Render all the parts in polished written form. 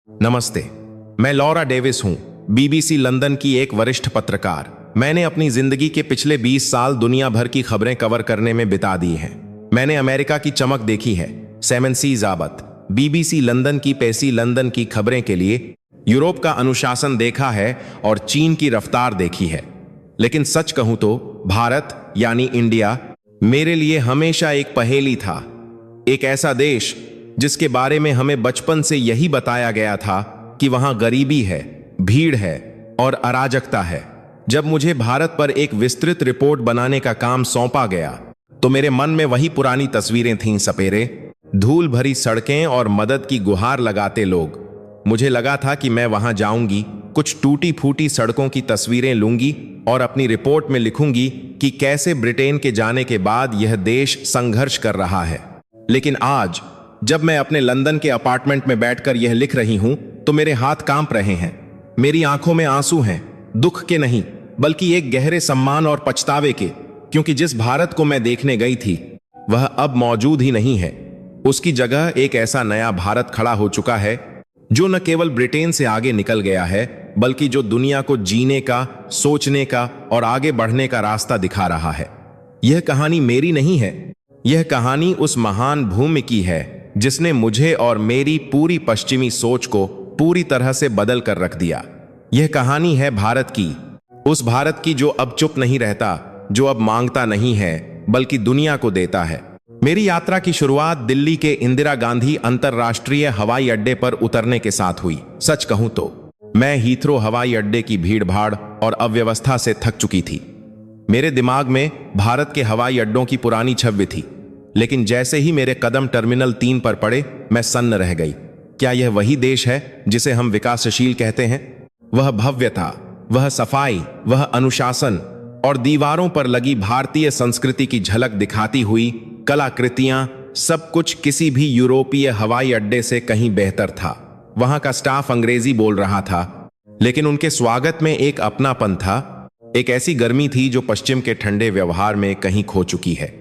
नमस्ते। मैं Laura Davis हूं, बीबीसी लंदन की एक वरिष्ठ पत्रकार। मैंने अपनी जिंदगी के पिछले 20 साल दुनिया भर की खबरें कवर करने में बिता दी हैं। मैंने अमेरिका की चमक देखी है, सेवन सीज आबत, बीबीसी लंदन की पेसी लंदन की खबरें के लिए यूरोप का अनुशासन देखा है और चीन की रफ्तार देखी है। लेकिन सच कहूं तो भारत यानी इंडिया मेरे लिए हमेशा एक पहेली था। एक ऐसा देश जिसके बारे में हमें बचपन से यही बताया गया था कि वहां गरीबी है, भीड़ है और अराजकता है। जब मुझे भारत पर एक विस्तृत रिपोर्ट बनाने का काम सौंपा गया तो मेरे मन में वही पुरानी तस्वीरें थीं, सपेरे, धूल भरी सड़कें और मदद की गुहार लगाते लोग। मुझे लगा था कि मैं वहां जाऊंगी, कुछ टूटी फूटी सड़कों की तस्वीरें लूंगी और अपनी रिपोर्ट में लिखूंगी कि कैसे ब्रिटेन के जाने के बाद यह देश संघर्ष कर रहा है। लेकिन आज जब मैं अपने लंदन के अपार्टमेंट में बैठकर यह लिख रही हूं तो मेरे हाथ कांप रहे हैं। मेरी आंखों में आंसू हैं, दुख के नहीं बल्कि एक गहरे सम्मान और पछतावे के, क्योंकि जिस भारत को मैं देखने गई थी वह अब मौजूद ही नहीं है। उसकी जगह एक ऐसा नया भारत खड़ा हो चुका है जो न केवल ब्रिटेन से आगे निकल गया है बल्कि जो दुनिया को जीने का, सोचने का और आगे बढ़ने का रास्ता दिखा रहा है। यह कहानी मेरी नहीं है, यह कहानी उस महान भूमि की है जिसने मुझे और मेरी पूरी पश्चिमी सोच को पूरी तरह से बदल कर रख दिया। यह कहानी है भारत की, उस भारत की जो अब चुप नहीं रहता, जो अब मांगता नहीं है बल्कि दुनिया को देता है। मेरी यात्रा की शुरुआत दिल्ली के इंदिरा गांधी अंतर्राष्ट्रीय हवाई अड्डे पर उतरने के साथ हुई। सच कहूं तो मैं हीथ्रो हवाई अड्डे की भीड़भाड़ और अव्यवस्था से थक चुकी थी। मेरे दिमाग में भारत के हवाई अड्डों की पुरानी छवि थी, लेकिन जैसे ही मेरे कदम टर्मिनल 3 पर पड़े मैं सन्न रह गई। क्या यह वही देश है जिसे हम विकासशील कहते हैं? वह भव्यता, वह सफाई, वह अनुशासन और दीवारों पर लगी भारतीय संस्कृति की झलक दिखाती हुई कलाकृतियां, सब कुछ किसी भी यूरोपीय हवाई अड्डे से कहीं बेहतर था। वहां का स्टाफ अंग्रेजी बोल रहा था, लेकिन उनके स्वागत में एक अपनापन था, एक ऐसी गर्मी थी जो पश्चिम के ठंडे व्यवहार में कहीं खो चुकी है।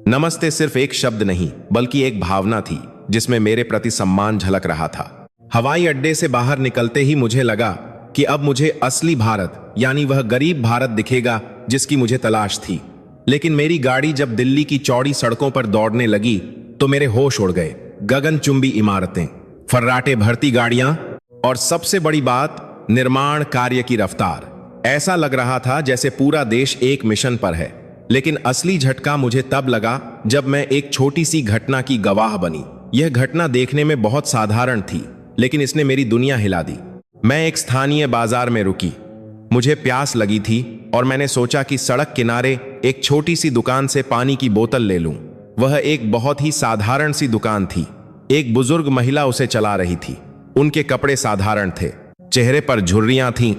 नमस्ते सिर्फ एक शब्द नहीं बल्कि एक भावना थी जिसमें मेरे प्रति सम्मान झलक रहा था। हवाई अड्डे से बाहर निकलते ही मुझे लगा कि अब मुझे असली भारत यानी वह गरीब भारत दिखेगा जिसकी मुझे तलाश थी। लेकिन मेरी गाड़ी जब दिल्ली की चौड़ी सड़कों पर दौड़ने लगी तो मेरे होश उड़ गए। गगनचुंबी इमारतें, फर्राटे भरती गाड़ियां और सबसे बड़ी बात, निर्माण कार्य की रफ्तार। ऐसा लग रहा था जैसे पूरा देश एक मिशन पर है। लेकिन असली झटका मुझे तब लगा जब मैं एक छोटी सी घटना की गवाह बनी। यह घटना देखने में बहुत साधारण थी, लेकिन इसने मेरी दुनिया हिला दी। मैं एक स्थानीय बाजार में रुकी। मुझे प्यास लगी थी और मैंने सोचा कि सड़क किनारे एक छोटी सी दुकान से पानी की बोतल ले लूं। वह एक बहुत ही साधारण सी दुकान थी। एक बुजुर्ग महिला उसे चला रही थी। उनके कपड़े साधारण थे, चेहरे पर झुर्रियां थीं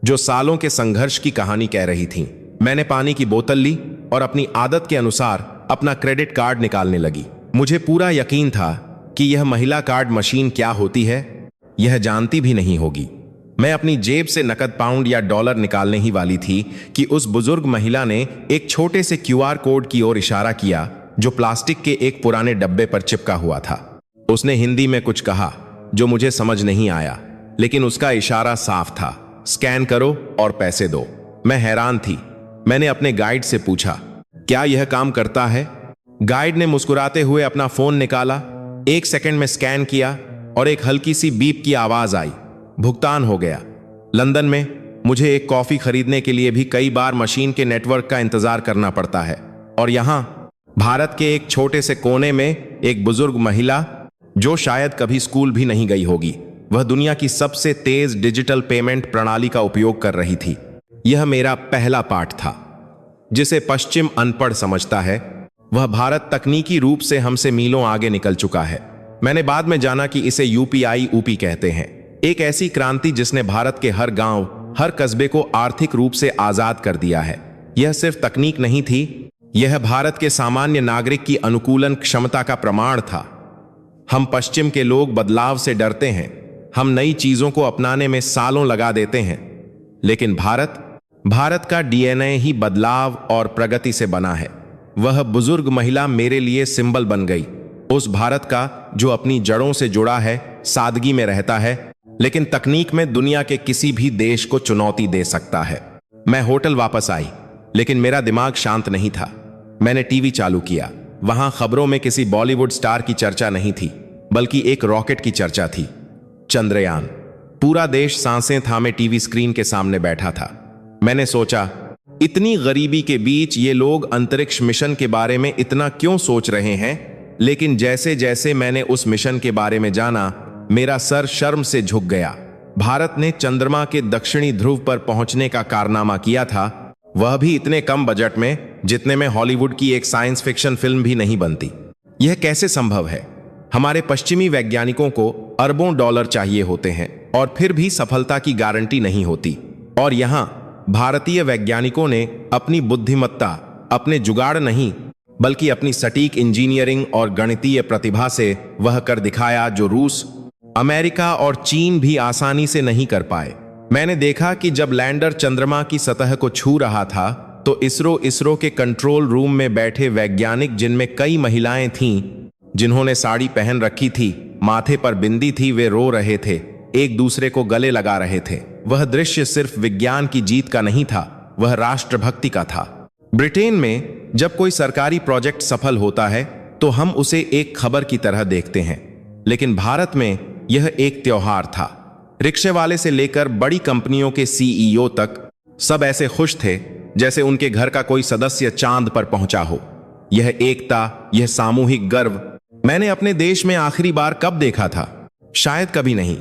जो सालों के संघर्ष की कहानी कह रही थीं। मैंने पानी की बोतल ली और अपनी आदत के अनुसार अपना क्रेडिट कार्ड निकालने लगी। मुझे पूरा यकीन था कि यह महिला कार्ड मशीन क्या होती है यह जानती भी नहीं होगी। मैं अपनी जेब से नकद पाउंड या डॉलर निकालने ही वाली थी कि उस बुजुर्ग महिला ने एक छोटे से QR कोड की ओर इशारा किया जो प्लास्टिक के एक पुराने डब्बे पर चिपका हुआ था। उसने हिंदी में कुछ कहा जो मुझे समझ नहीं आया, लेकिन उसका इशारा साफ था, स्कैन करो और पैसे दो। मैं हैरान थी। मैंने अपने गाइड से पूछा, क्या यह काम करता है? गाइड ने मुस्कुराते हुए अपना फोन निकाला, 1 सेकंड में स्कैन किया और एक हल्की सी बीप की आवाज आई। भुगतान हो गया। लंदन में मुझे एक कॉफी खरीदने के लिए भी कई बार मशीन के नेटवर्क का इंतजार करना पड़ता है, और यहां भारत के एक छोटे से कोने में एक बुजुर्ग महिला जो शायद कभी स्कूल भी नहीं गई होगी, वह दुनिया की सबसे तेज डिजिटल पेमेंट प्रणाली का उपयोग कर रही थी। यह मेरा पहला पाठ था। जिसे पश्चिम अनपढ़ समझता है, वह भारत तकनीकी रूप से हमसे मीलों आगे निकल चुका है। मैंने बाद में जाना कि इसे UPI कहते हैं। एक ऐसी क्रांति जिसने भारत के हर गांव, हर कस्बे को आर्थिक रूप से आजाद कर दिया है। यह सिर्फ तकनीक नहीं थी, यह भारत के सामान्य नागरिक की अनुकूलन क्षमता का प्रमाण था। हम पश्चिम के लोग बदलाव से डरते हैं, हम नई चीजों को अपनाने में सालों लगा देते हैं, लेकिन भारत का DNA ही बदलाव और प्रगति से बना है। वह बुजुर्ग महिला मेरे लिए सिंबल बन गई, उस भारत का जो अपनी जड़ों से जुड़ा है, सादगी में रहता है लेकिन तकनीक में दुनिया के किसी भी देश को चुनौती दे सकता है। मैं होटल वापस आई, लेकिन मेरा दिमाग शांत नहीं था। मैंने टीवी चालू किया। वहां खबरों में किसी बॉलीवुड स्टार की चर्चा नहीं थी, बल्कि एक रॉकेट की चर्चा थी, चंद्रयान। पूरा देश सांसें थामे टीवी स्क्रीन के सामने बैठा था। मैंने सोचा, इतनी गरीबी के बीच ये लोग अंतरिक्ष मिशन के बारे में इतना क्यों सोच रहे हैं? लेकिन जैसे जैसे मैंने उस मिशन के बारे में जाना, मेरा सर शर्म से झुक गया। भारत ने चंद्रमा के दक्षिणी ध्रुव पर पहुंचने का कारनामा किया था, वह भी इतने कम बजट में जितने में हॉलीवुड की एक साइंस फिक्शन फिल्म भी नहीं बनती। यह कैसे संभव है? हमारे पश्चिमी वैज्ञानिकों को अरबों डॉलर चाहिए होते हैं और फिर भी सफलता की गारंटी नहीं होती। और यहां भारतीय वैज्ञानिकों ने अपनी बुद्धिमत्ता, अपने जुगाड़ नहीं बल्कि अपनी सटीक इंजीनियरिंग और गणितीय प्रतिभा से वह कर दिखाया जो रूस, अमेरिका और चीन भी आसानी से नहीं कर पाए। मैंने देखा कि जब लैंडर चंद्रमा की सतह को छू रहा था तो इसरो के कंट्रोल रूम में बैठे वैज्ञानिक, जिनमें कई महिलाएं थीं जिन्होंने साड़ी पहन रखी थी, माथे पर बिंदी थी, वे रो रहे थे, एक दूसरे को गले लगा रहे थे। वह दृश्य सिर्फ विज्ञान की जीत का नहीं था, वह राष्ट्रभक्ति का था। ब्रिटेन में जब कोई सरकारी प्रोजेक्ट सफल होता है तो हम उसे एक खबर की तरह देखते हैं, लेकिन भारत में यह एक त्योहार था। रिक्शे वाले से लेकर बड़ी कंपनियों के सीईओ तक सब ऐसे खुश थे जैसे उनके घर का कोई सदस्य चांद पर पहुंचा हो। यह एकता, यह सामूहिक गर्व मैंने अपने देश में आखिरी बार कब देखा था? शायद कभी नहीं।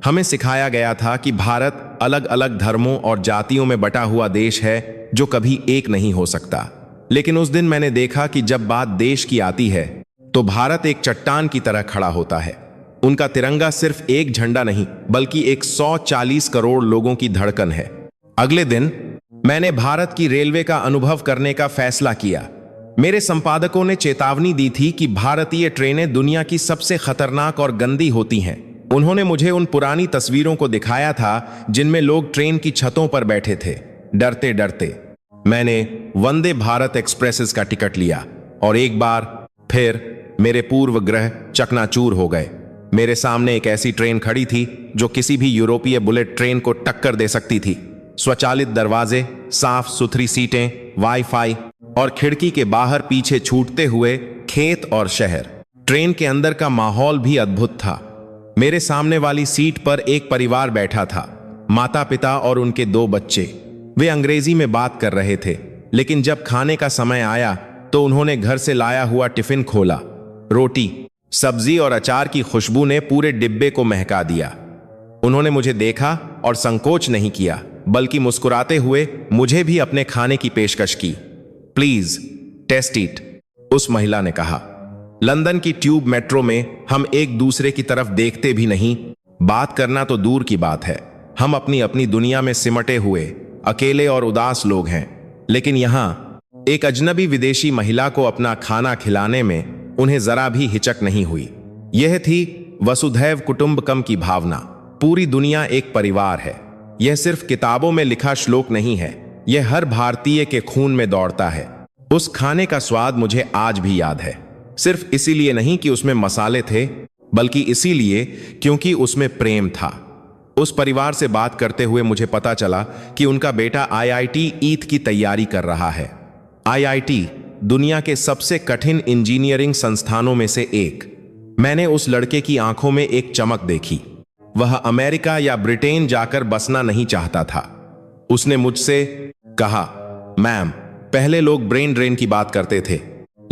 हमें सिखाया गया था कि भारत अलग अलग धर्मों और जातियों में बटा हुआ देश है जो कभी एक नहीं हो सकता। लेकिन उस दिन मैंने देखा कि जब बात देश की आती है तो भारत एक चट्टान की तरह खड़ा होता है। उनका तिरंगा सिर्फ एक झंडा नहीं बल्कि 140 करोड़ लोगों की धड़कन है। अगले दिन मैंने भारत की रेलवे का अनुभव करने का फैसला किया। मेरे संपादकों ने चेतावनी दी थी कि भारतीय ट्रेनें दुनिया की सबसे खतरनाक और गंदी होती हैं। उन्होंने मुझे उन पुरानी तस्वीरों को दिखाया था जिनमें लोग ट्रेन की छतों पर बैठे थे, डरते डरते। मैंने वंदे भारत एक्सप्रेसेस का टिकट लिया और एक बार फिर मेरे पूर्व ग्रह चकनाचूर हो गए। मेरे सामने एक ऐसी ट्रेन खड़ी थी जो किसी भी यूरोपीय बुलेट ट्रेन को टक्कर दे सकती थी। स्वचालित दरवाजे, साफ सुथरी सीटें, वाईफाई और खिड़की के बाहर पीछे छूटते हुए खेत और शहर। ट्रेन के अंदर का माहौल भी अद्भुत था। मेरे सामने वाली सीट पर एक परिवार बैठा था, माता पिता और उनके 2 बच्चे। वे अंग्रेजी में बात कर रहे थे, लेकिन जब खाने का समय आया तो उन्होंने घर से लाया हुआ टिफिन खोला। रोटी, सब्जी और अचार की खुशबू ने पूरे डिब्बे को महका दिया। उन्होंने मुझे देखा और संकोच नहीं किया, बल्कि मुस्कुराते हुए मुझे भी अपने खाने की पेशकश की। प्लीज टेस्ट इट, उस महिला ने कहा। लंदन की ट्यूब मेट्रो में हम एक दूसरे की तरफ देखते भी नहीं, बात करना तो दूर की बात है। हम अपनी अपनी दुनिया में सिमटे हुए अकेले और उदास लोग हैं। लेकिन यहां एक अजनबी विदेशी महिला को अपना खाना खिलाने में उन्हें जरा भी हिचक नहीं हुई। यह थी वसुधैव कुटुंबकम की भावना। पूरी दुनिया एक परिवार है। यह सिर्फ किताबों में लिखा श्लोक नहीं है, यह हर भारतीय के खून में दौड़ता है। उस खाने का स्वाद मुझे आज भी याद है, सिर्फ इसीलिए नहीं कि उसमें मसाले थे, बल्कि इसीलिए क्योंकि उसमें प्रेम था। उस परिवार से बात करते हुए मुझे पता चला कि उनका बेटा आईआईटी ईथ की तैयारी कर रहा है। आईआईटी दुनिया के सबसे कठिन इंजीनियरिंग संस्थानों में से एक। मैंने उस लड़के की आंखों में एक चमक देखी। वह अमेरिका या ब्रिटेन जाकर बसना नहीं चाहता था। उसने मुझसे कहा, मैम, पहले लोग ब्रेन ड्रेन की बात करते थे,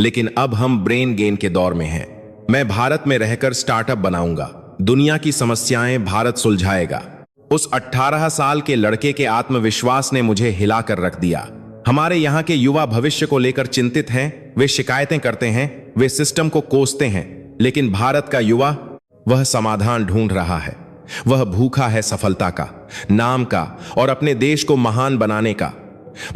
लेकिन अब हम ब्रेन गेन के दौर में हैं। मैं भारत में रहकर स्टार्टअप बनाऊंगा, दुनिया की समस्याएं भारत सुलझाएगा। उस 18 साल के लड़के के आत्मविश्वास ने मुझे हिलाकर रख दिया। हमारे यहाँ के युवा भविष्य को लेकर चिंतित हैं, वे शिकायतें करते हैं, वे सिस्टम को कोसते हैं, लेकिन भारत का युवा, वह समाधान ढूंढ रहा है। वह भूखा है सफलता का, नाम का और अपने देश को महान बनाने का।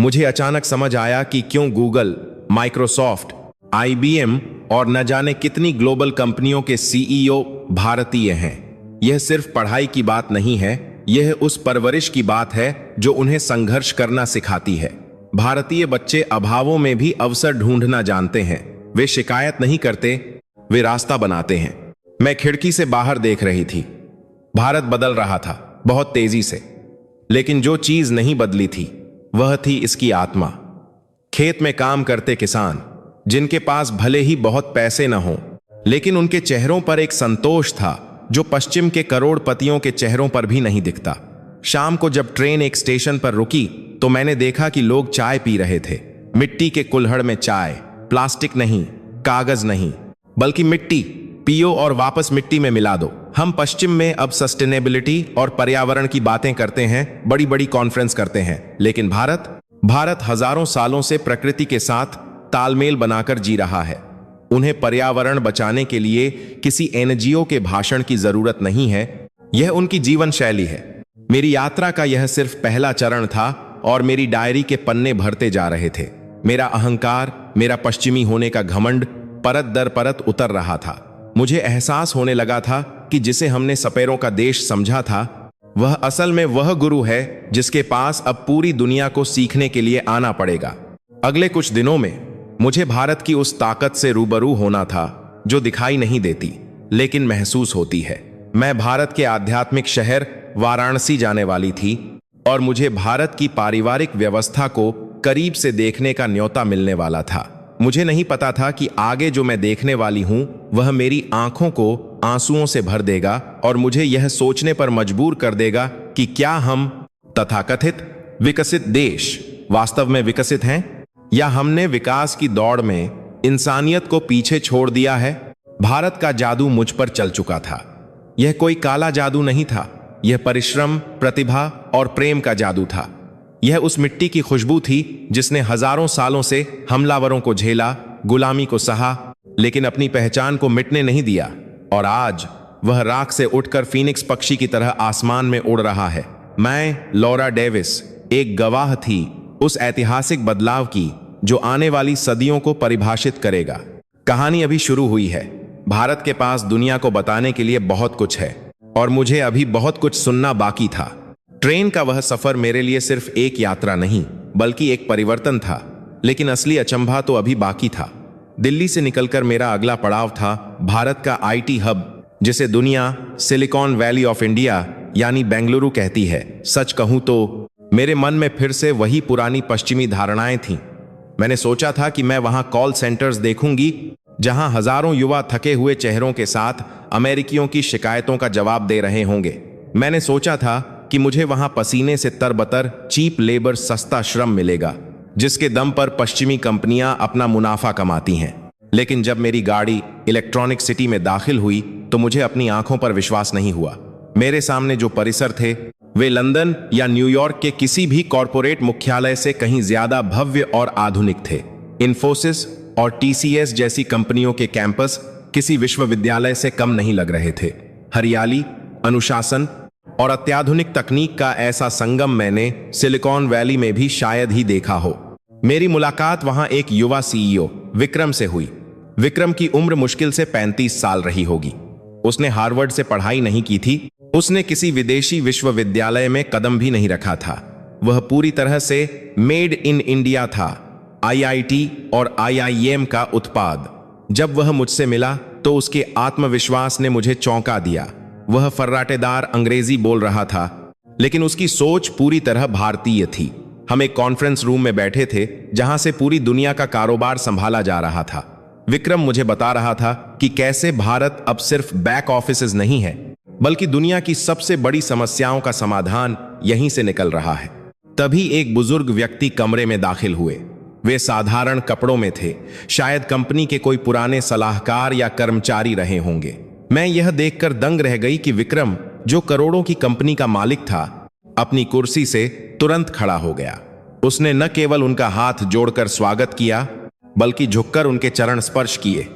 मुझे अचानक समझ आया कि क्यों गूगल, माइक्रोसॉफ्ट, आईबीएम और न जाने कितनी ग्लोबल कंपनियों के सीईओ भारतीय हैं। यह सिर्फ पढ़ाई की बात नहीं है, यह उस परवरिश की बात है जो उन्हें संघर्ष करना सिखाती है। भारतीय बच्चे अभावों में भी अवसर ढूंढना जानते हैं। वे शिकायत नहीं करते, वे रास्ता बनाते हैं। मैं खिड़की से बाहर देख रही थी। भारत बदल रहा था, बहुत तेजी से। लेकिन जो चीज नहीं बदली थी वह थी इसकी आत्मा। खेत में काम करते किसान, जिनके पास भले ही बहुत पैसे न हों, लेकिन उनके चेहरों पर एक संतोष था जो पश्चिम के करोड़पतियों के चेहरों पर भी नहीं दिखता। शाम को जब ट्रेन एक स्टेशन पर रुकी तो मैंने देखा कि लोग चाय पी रहे थे। मिट्टी के कुल्हड़ में चाय, प्लास्टिक नहीं, कागज नहीं, बल्कि मिट्टी। पियो और वापस मिट्टी में मिला दो। हम पश्चिम में अब सस्टेनेबिलिटी और पर्यावरण की बातें करते हैं, बड़ी बड़ी कॉन्फ्रेंस करते हैं, लेकिन भारत हजारों सालों से प्रकृति के साथ तालमेल बनाकर जी रहा है। उन्हें पर्यावरण बचाने के लिए किसी एनजीओ के भाषण की जरूरत नहीं है, यह उनकी जीवन शैली है। मेरी यात्रा का यह सिर्फ पहला चरण था और मेरी डायरी के पन्ने भरते जा रहे थे। मेरा अहंकार, मेरा पश्चिमी होने का घमंड परत दर परत उतर रहा था। मुझे एहसास होने लगा था कि जिसे हमने सपेरों का देश समझा था, वह असल में वह गुरु है जिसके पास अब पूरी दुनिया को सीखने के लिए आना पड़ेगा। अगले कुछ दिनों में मुझे भारत की उस ताकत से रूबरू होना था जो दिखाई नहीं देती लेकिन महसूस होती है। मैं भारत के आध्यात्मिक शहर वाराणसी जाने वाली थी और मुझे भारत की पारिवारिक व्यवस्था को करीब से देखने का न्योता मिलने वाला था। मुझे नहीं पता था कि आगे जो मैं देखने वाली हूं वह मेरी आंखों को आंसुओं से भर देगा और मुझे यह सोचने पर मजबूर कर देगा कि क्या हम तथाकथित विकसित देश वास्तव में विकसित हैं या हमने विकास की दौड़ में इंसानियत को पीछे छोड़ दिया है। भारत का जादू मुझ पर चल चुका था। यह कोई काला जादू नहीं था, यह परिश्रम, प्रतिभा और प्रेम का जादू था। यह उस मिट्टी की खुशबू थी जिसने हजारों सालों से हमलावरों को झेला, गुलामी को सहा, लेकिन अपनी पहचान को मिटने नहीं दिया। और आज वह राख से उठकर फीनिक्स पक्षी की तरह आसमान में उड़ रहा है। मैं, लौरा डेविस, एक गवाह थी उस ऐतिहासिक बदलाव की जो आने वाली सदियों को परिभाषित करेगा। कहानी अभी शुरू हुई है। भारत के पास दुनिया को बताने के लिए बहुत कुछ है और मुझे अभी बहुत कुछ सुनना बाकी था। ट्रेन का वह सफर मेरे लिए सिर्फ एक यात्रा नहीं बल्कि एक परिवर्तन था, लेकिन असली अचंभा तो अभी बाकी था। दिल्ली से निकलकर मेरा अगला पड़ाव था भारत का आईटी हब, जिसे दुनिया सिलिकॉन वैली ऑफ इंडिया यानी बेंगलुरु कहती है। सच कहूं तो मेरे मन में फिर से वही पुरानी पश्चिमी धारणाएं थीं। मैंने सोचा था कि मैं वहां कॉल सेंटर्स देखूंगी जहां हजारों युवा थके हुए चेहरों के साथ अमेरिकियों की शिकायतों का जवाब दे रहे होंगे। मैंने सोचा था कि मुझे वहां पसीने से तरबतर चीप लेबर, सस्ता श्रम मिलेगा जिसके दम पर पश्चिमी कंपनियां अपना मुनाफा कमाती हैं। लेकिन जब मेरी गाड़ी इलेक्ट्रॉनिक सिटी में दाखिल हुई तो मुझे अपनी आंखों पर विश्वास नहीं हुआ। मेरे सामने जो परिसर थे वे लंदन या न्यूयॉर्क के किसी भी कॉरपोरेट मुख्यालय से कहीं ज्यादा भव्य और आधुनिक थे। इन्फोसिस और टीसीएस जैसी कंपनियों के कैंपस किसी विश्वविद्यालय से कम नहीं लग रहे थे। हरियाली, अनुशासन और अत्याधुनिक तकनीक का ऐसा संगम मैंने सिलिकॉन वैली में भी शायद ही देखा हो। मेरी मुलाकात वहां एक युवा सीईओ विक्रम से हुई। विक्रम की उम्र मुश्किल से 35 साल रही होगी। उसने हार्वर्ड से पढ़ाई नहीं की थी, उसने किसी विदेशी विश्वविद्यालय में कदम भी नहीं रखा था। वह पूरी तरह से मेड इन इंडिया था, आईआईटी और आईआईएम का उत्पाद। जब वह मुझसे मिला तो उसके आत्मविश्वास ने मुझे चौंका दिया। वह फर्राटेदार अंग्रेजी बोल रहा था, लेकिन उसकी सोच पूरी तरह भारतीय थी। हम एक कॉन्फ्रेंस रूम में बैठे थे जहां से पूरी दुनिया का कारोबार संभाला जा रहा था। विक्रम मुझे बता रहा था कि कैसे भारत अब सिर्फ बैक ऑफिसेज नहीं है बल्कि दुनिया की सबसे बड़ी समस्याओं का समाधान यहीं से निकल रहा है। तभी एक बुजुर्ग व्यक्ति कमरे में दाखिल हुए। वे साधारण कपड़ों में थे, शायद कंपनी के कोई पुराने सलाहकार या कर्मचारी रहे होंगे। मैं यह देखकर दंग रह गई कि विक्रम, जो करोड़ों की कंपनी का मालिक था, अपनी कुर्सी से तुरंत खड़ा हो गया। उसने न केवल उनका हाथ जोड़कर स्वागत किया बल्कि झुककर उनके चरण स्पर्श किए।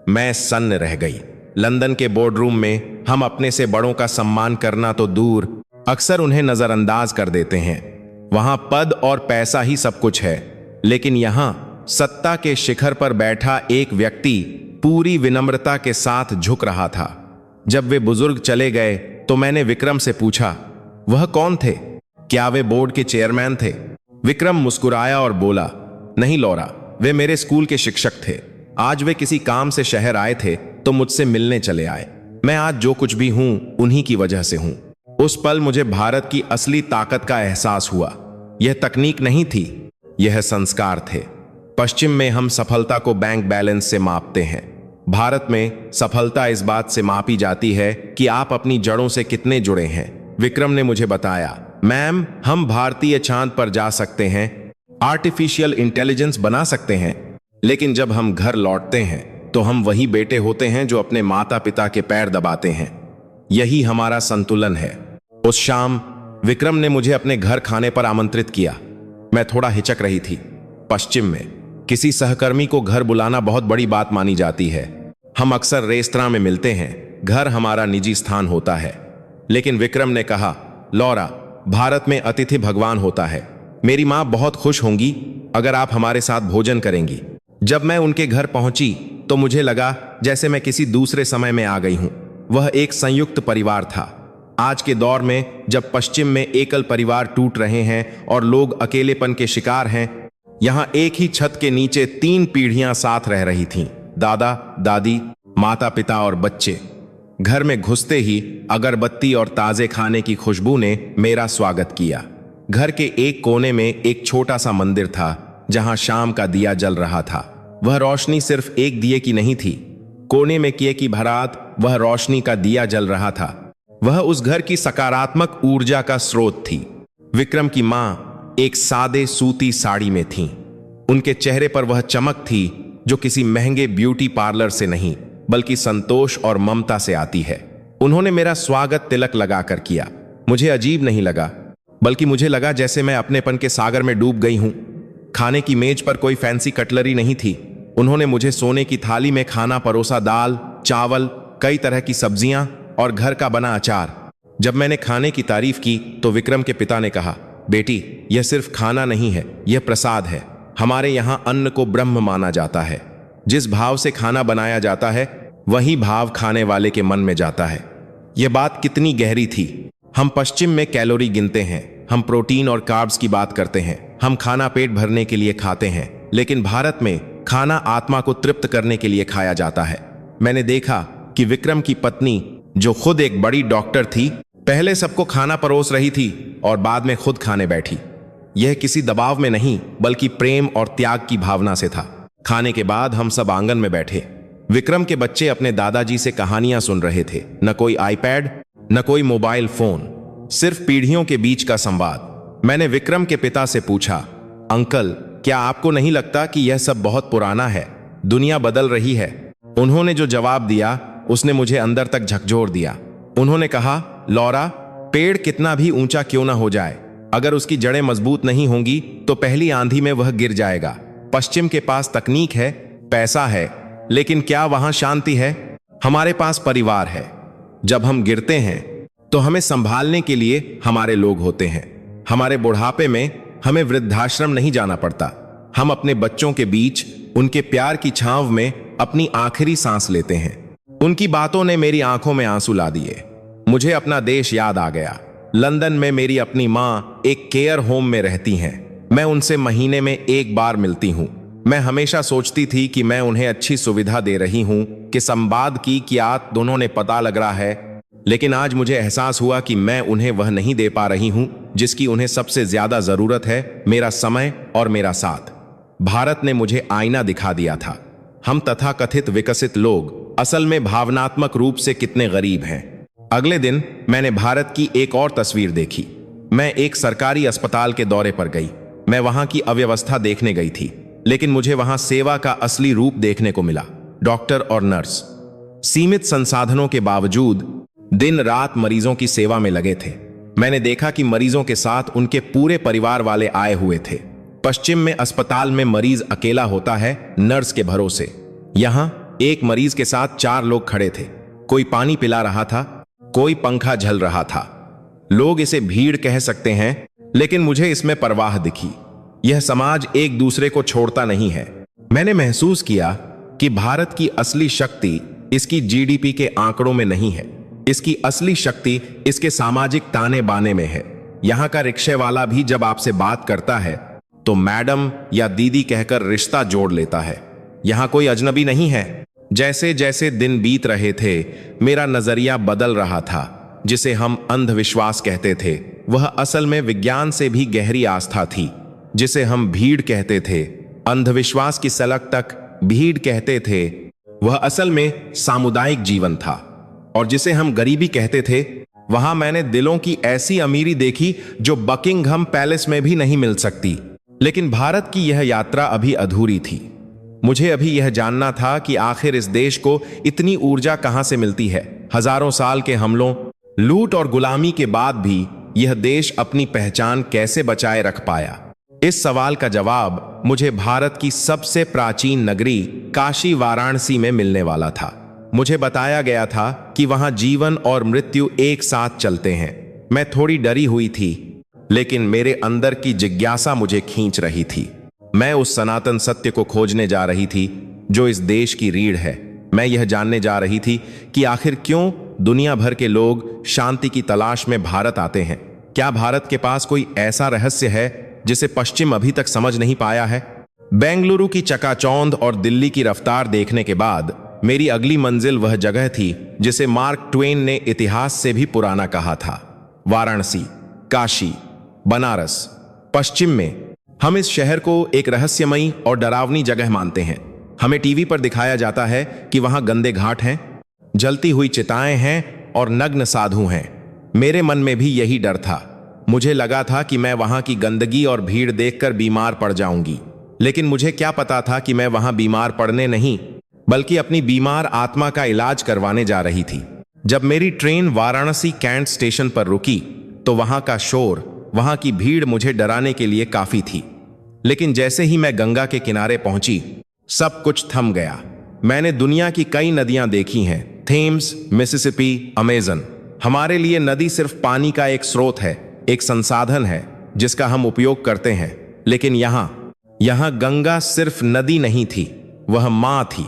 मैं सन्न रह गई। लंदन के बोर्डरूम में हम अपने से बड़ों का सम्मान करना तो दूर, अक्सर उन्हें नजरअंदाज कर देते हैं। वहां पद और पैसा ही सब कुछ है, लेकिन यहां सत्ता के शिखर पर बैठा एक व्यक्ति पूरी विनम्रता के साथ झुक रहा था। जब वे बुजुर्ग चले गए तो मैंने विक्रम से पूछा, वह कौन थे? क्या वे बोर्ड के चेयरमैन थे? विक्रम मुस्कुराया और बोला, नहीं लौरा, वे मेरे स्कूल के शिक्षक थे। आज वे किसी काम से शहर आए थे तो मुझसे मिलने चले आए। मैं आज जो कुछ भी हूं उन्हीं की वजह से हूं। उस पल मुझे भारत की असली ताकत का एहसास हुआ। यह तकनीक नहीं थी, यह संस्कार थे। पश्चिम में हम सफलता को बैंक बैलेंस से मापते हैं। भारत में सफलता इस बात से मापी जाती है कि आप अपनी जड़ों से कितने जुड़े हैं। विक्रम ने मुझे बताया, मैम, हम भारतीय चांद पर जा सकते हैं, आर्टिफिशियल इंटेलिजेंस बना सकते हैं, लेकिन जब हम घर लौटते हैं तो हम वही बेटे होते हैं जो अपने माता पिता के पैर दबाते हैं। यही हमारा संतुलन है। उस शाम विक्रम ने मुझे अपने घर खाने पर आमंत्रित किया। मैं थोड़ा हिचक रही थी। पश्चिम में किसी सहकर्मी को घर बुलाना बहुत बड़ी बात मानी जाती है। हम अक्सर रेस्तरां में मिलते हैं, घर हमारा निजी स्थान होता है। लेकिन विक्रम ने कहा, लौरा, भारत में अतिथि भगवान होता है। मेरी माँ बहुत खुश होंगी अगर आप हमारे साथ भोजन करेंगी। जब मैं उनके घर पहुंची तो मुझे लगा जैसे मैं किसी दूसरे समय में आ गई हूं। वह एक संयुक्त परिवार था। आज के दौर में जब पश्चिम में एकल परिवार टूट रहे हैं और लोग अकेलेपन के शिकार हैं, यहां एक ही छत के नीचे 3 पीढ़ियां साथ रह रही थीं, दादा दादी, माता पिता और बच्चे। घर में घुसते ही अगरबत्ती और ताजे खाने की खुशबू ने मेरा स्वागत किया। घर के एक कोने में एक छोटा सा मंदिर था जहां शाम का दिया जल रहा था। वह रोशनी सिर्फ एक दिए की नहीं थी। कोने में किए की भरात वह रोशनी का दिया जल रहा था। वह उस घर की सकारात्मक ऊर्जा का स्रोत थी। विक्रम की मां एक सादे सूती साड़ी में थीं। उनके चेहरे पर वह चमक थी जो किसी महंगे ब्यूटी पार्लर से नहीं, बल्कि संतोष और ममता से आती है। उन्होंने मेरा स्वागत तिलक लगाकर किया। मुझे अजीब नहीं लगा, बल्कि मुझे लगा जैसे मैं अपनेपन के सागर में डूब गई हूं। खाने की मेज पर कोई फैंसी कटलरी नहीं थी। उन्होंने मुझे सोने की थाली में खाना परोसा, दाल, चावल, कई तरह की सब्जियां और घर का बना अचार। जब मैंने खाने की तारीफ की तो विक्रम के पिता ने कहा, बेटी, यह सिर्फ खाना नहीं है, यह प्रसाद है। हमारे यहां अन्न को ब्रह्म माना जाता है। जिस भाव से खाना बनाया जाता है वही भाव खाने वाले के मन में जाता है। यह बात कितनी गहरी थी। हम पश्चिम में कैलोरी गिनते हैं, हम प्रोटीन और कार्ब्स की बात करते हैं, हम खाना पेट भरने के लिए खाते हैं, लेकिन भारत में खाना आत्मा को तृप्त करने के लिए खाया जाता है। मैंने देखा कि विक्रम की पत्नी, जो खुद एक बड़ी डॉक्टर थी, पहले सबको खाना परोस रही थी और बाद में खुद खाने बैठी। यह किसी दबाव में नहीं, बल्कि प्रेम और त्याग की भावना से था। खाने के बाद हम सब आंगन में बैठे। विक्रम के बच्चे अपने दादाजी से कहानियां सुन रहे थे। न कोई आईपैड, न कोई मोबाइल फोन, सिर्फ पीढ़ियों के बीच का संवाद। मैंने विक्रम के पिता से पूछा, अंकल, क्या आपको नहीं लगता कि यह सब बहुत पुराना है? दुनिया बदल रही है। उन्होंने जो जवाब दिया उसने मुझे अंदर तक झकझोर दिया। उन्होंने कहा, लौरा, पेड़ कितना भी ऊंचा क्यों ना हो जाए, अगर उसकी जड़ें मजबूत नहीं होंगी तो पहली आंधी में वह गिर जाएगा। पश्चिम के पास तकनीक है, पैसा है, लेकिन क्या वहां शांति है? हमारे पास परिवार है। जब हम गिरते हैं तो हमें संभालने के लिए हमारे लोग होते हैं। हमारे बुढ़ापे में हमें वृद्धाश्रम नहीं जाना पड़ता। हम अपने बच्चों के बीच उनके प्यार की छांव में अपनी आखिरी सांस लेते हैं। उनकी बातों ने मेरी आंखों में आंसू ला दिए। मुझे अपना देश याद आ गया। लंदन में मेरी अपनी माँ एक केयर होम में रहती हैं। मैं उनसे महीने में एक बार मिलती हूँ। मैं हमेशा सोचती थी कि मैं उन्हें अच्छी सुविधा दे रही हूँ, कि संवाद की कियात दोनों ने पता लग रहा है, लेकिन आज मुझे एहसास हुआ कि मैं उन्हें वह नहीं दे पा रही हूं जिसकी उन्हें सबसे ज्यादा जरूरत है, मेरा समय और मेरा साथ। भारत ने मुझे आईना दिखा दिया था। हम तथाकथित विकसित लोग असल में भावनात्मक रूप से कितने गरीब हैं। अगले दिन मैंने भारत की एक और तस्वीर देखी। मैं एक सरकारी अस्पताल के दौरे पर गई। मैं वहां की अव्यवस्था देखने गई थी, लेकिन मुझे वहां सेवा का असली रूप देखने को मिला। डॉक्टर और नर्स सीमित संसाधनों के बावजूद दिन रात मरीजों की सेवा में लगे थे। मैंने देखा कि मरीजों के साथ उनके पूरे परिवार वाले आए हुए थे। पश्चिम में अस्पताल में मरीज अकेला होता है, नर्स के भरोसे। यहां एक मरीज के साथ 4 लोग खड़े थे। कोई पानी पिला रहा था, कोई पंखा झल रहा था। लोग इसे भीड़ कह सकते हैं, लेकिन मुझे इसमें परवाह दिखी। यह समाज एक दूसरे को छोड़ता नहीं है। मैंने महसूस किया कि भारत की असली शक्ति इसकी जीडीपी के आंकड़ों में नहीं है। इसकी असली शक्ति इसके सामाजिक ताने बाने में है। यहां का रिक्शे वाला भी जब आपसे बात करता है तो मैडम या दीदी कहकर रिश्ता जोड़ लेता है। यहां कोई अजनबी नहीं है। जैसे जैसे दिन बीत रहे थे मेरा नजरिया बदल रहा था। जिसे हम अंधविश्वास कहते थे वह असल में विज्ञान से भी गहरी आस्था थी। जिसे हम भीड़ कहते थे, अंधविश्वास की सलक तक भीड़ कहते थे, वह असल में सामुदायिक जीवन था। और जिसे हम गरीबी कहते थे, वहां मैंने दिलों की ऐसी अमीरी देखी जो बकिंघम पैलेस में भी नहीं मिल सकती। लेकिन भारत की यह यात्रा अभी अधूरी थी। मुझे अभी यह जानना था कि आखिर इस देश को इतनी ऊर्जा कहां से मिलती है। हजारों साल के हमलों, लूट और गुलामी के बाद भी यह देश अपनी पहचान कैसे बचाए रख पाया। इस सवाल का जवाब मुझे भारत की सबसे प्राचीन नगरी काशी वाराणसी में मिलने वाला था। मुझे बताया गया था कि वहां जीवन और मृत्यु एक साथ चलते हैं। मैं थोड़ी डरी हुई थी, लेकिन मेरे अंदर की जिज्ञासा मुझे खींच रही थी। मैं उस सनातन सत्य को खोजने जा रही थी जो इस देश की रीढ़ है। मैं यह जानने जा रही थी कि आखिर क्यों दुनिया भर के लोग शांति की तलाश में भारत आते हैं। क्या भारत के पास कोई ऐसा रहस्य है जिसे पश्चिम अभी तक समझ नहीं पाया है? बेंगलुरु की चकाचौंध और दिल्ली की रफ्तार देखने के बाद मेरी अगली मंजिल वह जगह थी जिसे मार्क ट्वेन ने इतिहास से भी पुराना कहा था। वाराणसी, काशी, बनारस। पश्चिम में हम इस शहर को एक रहस्यमयी और डरावनी जगह मानते हैं। हमें टीवी पर दिखाया जाता है कि वहां गंदे घाट हैं, जलती हुई चिताएं हैं और नग्न साधु हैं। मेरे मन में भी यही डर था। मुझे लगा था कि मैं वहां की गंदगी और भीड़ देखकर बीमार पड़ जाऊंगी। लेकिन मुझे क्या पता था कि मैं वहां बीमार पड़ने नहीं, बल्कि अपनी बीमार आत्मा का इलाज करवाने जा रही थी। जब मेरी ट्रेन वाराणसी कैंट स्टेशन पर रुकी तो वहां का शोर, वहां की भीड़ मुझे डराने के लिए काफी थी। लेकिन जैसे ही मैं गंगा के किनारे पहुंची, सब कुछ थम गया। मैंने दुनिया की कई नदियां देखी हैं, थेम्स, मिसिसिपी, अमेजन। हमारे लिए नदी सिर्फ पानी का एक स्रोत है, एक संसाधन है जिसका हम उपयोग करते हैं। लेकिन यहां गंगा सिर्फ नदी नहीं थी, वह मां थी।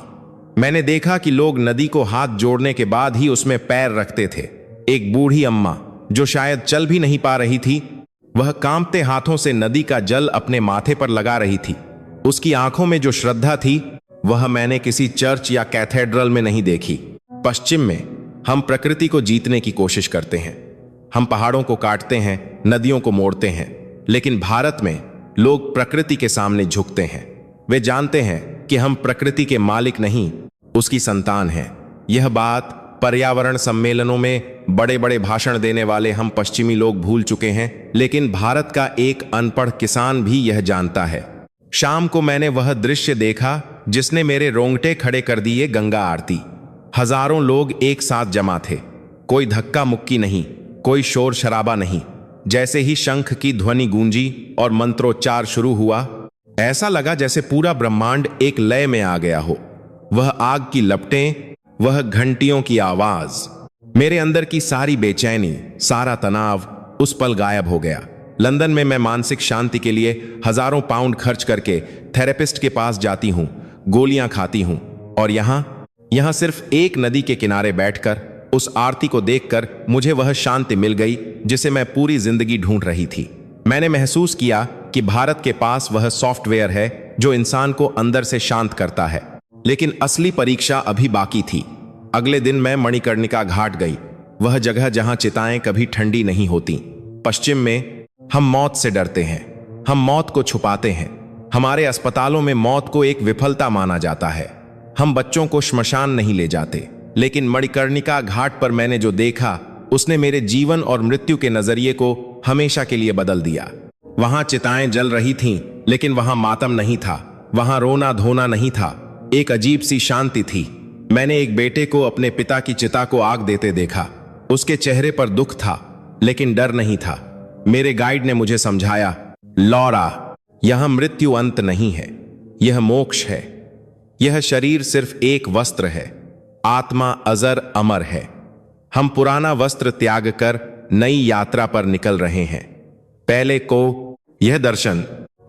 मैंने देखा कि लोग नदी को हाथ जोड़ने के बाद ही उसमें पैर रखते थे। एक बूढ़ी अम्मा जो शायद चल भी नहीं पा रही थी, वह कांपते हाथों से नदी का जल अपने माथे पर लगा रही थी। उसकी आंखों में जो श्रद्धा थी वह मैंने किसी चर्च या कैथेड्रल में नहीं देखी। पश्चिम में हम प्रकृति को जीतने की कोशिश करते हैं। हम पहाड़ों को काटते हैं, नदियों को मोड़ते हैं। लेकिन भारत में लोग प्रकृति के सामने झुकते हैं। वे जानते हैं कि हम प्रकृति के मालिक नहीं, उसकी संतान हैं। यह बात पर्यावरण सम्मेलनों में बड़े बड़े भाषण देने वाले हम पश्चिमी लोग भूल चुके हैं, लेकिन भारत का एक अनपढ़ किसान भी यह जानता है। शाम को मैंने वह दृश्य देखा जिसने मेरे रोंगटे खड़े कर दिए। गंगा आरती। हजारों लोग एक साथ जमा थे। कोई धक्का मुक्की नहीं, कोई शोर शराबा नहीं। जैसे ही शंख की ध्वनि गूंजी और मंत्रोच्चार शुरू हुआ, ऐसा लगा जैसे पूरा ब्रह्मांड एक लय में आ गया हो। वह आग की लपटें, वह घंटियों की आवाज, मेरे अंदर की सारी बेचैनी, सारा तनाव उस पल गायब हो गया। लंदन में मैं मानसिक शांति के लिए हजारों पाउंड खर्च करके थेरेपिस्ट के पास जाती हूँ, गोलियां खाती हूँ। और यहाँ सिर्फ एक नदी के किनारे बैठकर उस आरती को देखकर मुझे वह शांति मिल गई जिसे मैं पूरी जिंदगी ढूंढ रही थी। मैंने महसूस किया कि भारत के पास वह सॉफ्टवेयर है जो इंसान को अंदर से शांत करता है। लेकिन असली परीक्षा अभी बाकी थी। अगले दिन मैं मणिकर्णिका घाट गई, वह जगह जहां चिताएं कभी ठंडी नहीं होती। पश्चिम में हम मौत से डरते हैं, हम मौत को छुपाते हैं। हमारे अस्पतालों में मौत को एक विफलता माना जाता है। हम बच्चों को श्मशान नहीं ले जाते। लेकिन मणिकर्णिका घाट पर मैंने जो देखा, उसने मेरे जीवन और मृत्यु के नजरिए को हमेशा के लिए बदल दिया। वहां चिताएं जल रही थीं, लेकिन वहां मातम नहीं था, वहां रोना धोना नहीं था। एक अजीब सी शांति थी। मैंने एक बेटे को अपने पिता की चिता को आग देते देखा। उसके चेहरे पर दुख था, लेकिन डर नहीं था। मेरे गाइड ने मुझे समझाया, लौरा, यह मृत्यु अंत नहीं है, यह मोक्ष है। यह शरीर सिर्फ एक वस्त्र है, आत्मा अजर अमर है। हम पुराना वस्त्र त्याग कर नई यात्रा पर निकल रहे हैं। पहले को यह दर्शन,